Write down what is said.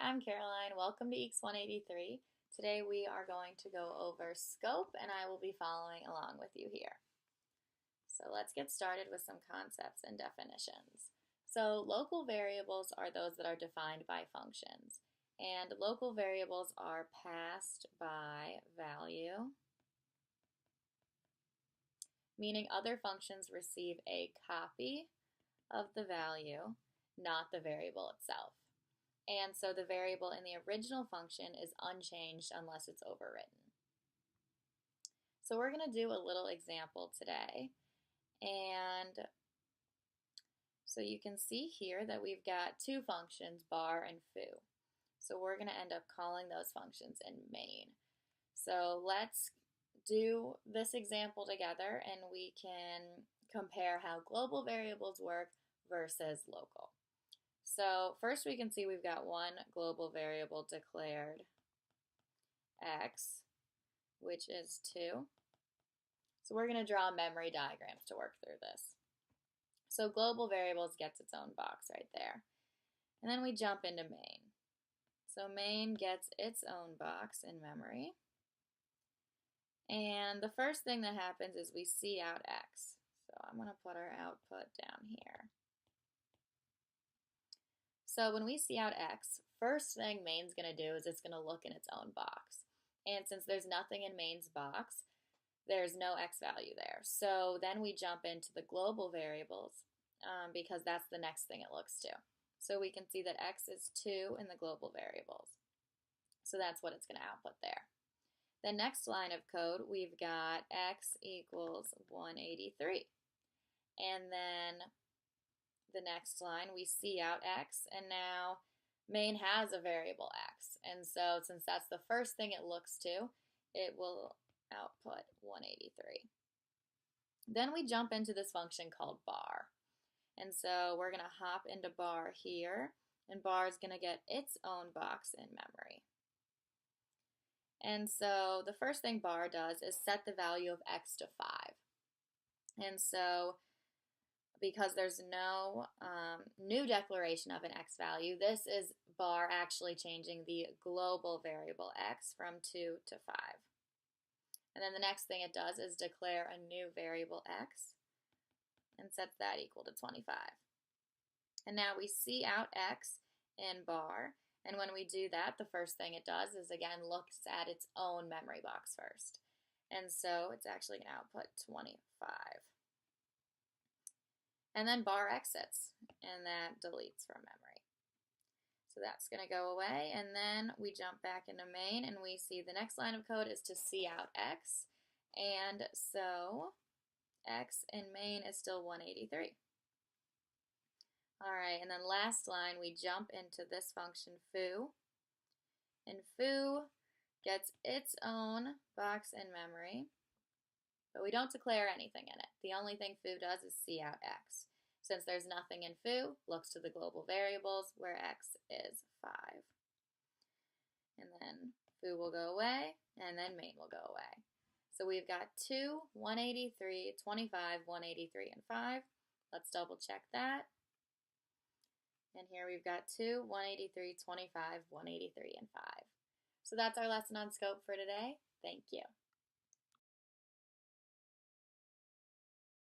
I'm Caroline. Welcome to EECS 183. Today we are going to go over scope and I will be following along with you here. So let's get started with some concepts and definitions. So local variables are those that are defined by functions, and local variables are passed by value, meaning other functions receive a copy of the value, not the variable itself. And so the variable in the original function is unchanged unless it's overwritten. So we're going to do a little example today. And so you can see here that we've got two functions, bar and foo. So we're going to end up calling those functions in main. So let's do this example together and we can compare how global variables work versus local. So first we can see we've got one global variable declared, x, which is 2. So we're going to draw memory diagrams to work through this. So global variables gets its own box right there. And then we jump into main. So main gets its own box in memory. And the first thing that happens is we see out x. So I'm going to put our output down here. So when we see out x, first thing main's going to do is it's going to look in its own box. And since there's nothing in main's box, there's no x value there. So then we jump into the global variables because that's the next thing it looks to. So we can see that x is 2 in the global variables. So that's what it's going to output there. The next line of code, we've got x equals 183. And then the next line, we see out x, and now main has a variable x. And so since that's the first thing it looks to, it will output 183. Then we jump into this function called bar. And so we're going to hop into bar here, and bar is going to get its own box in memory. And so the first thing bar does is set the value of x to 5. And so because there's no new declaration of an x value, this is bar actually changing the global variable x from 2 to 5. And then the next thing it does is declare a new variable x and sets that equal to 25. And now we see out x in bar, and when we do that, the first thing it does is again looks at its own memory box first. And so it's actually going to output 25. And then bar exits, and that deletes from memory. So that's going to go away, and then we jump back into main, and we see the next line of code is to see out x, and so x in main is still 183. All right, and then last line, we jump into this function foo, and foo gets its own box in memory, but we don't declare anything in it. The only thing foo does is see out x. Since there's nothing in foo, looks to the global variables where x is 5. And then foo will go away, and then main will go away. So we've got 2, 183, 25, 183, and 5. Let's double check that. And here we've got 2, 183, 25, 183, and 5. So that's our lesson on scope for today. Thank you.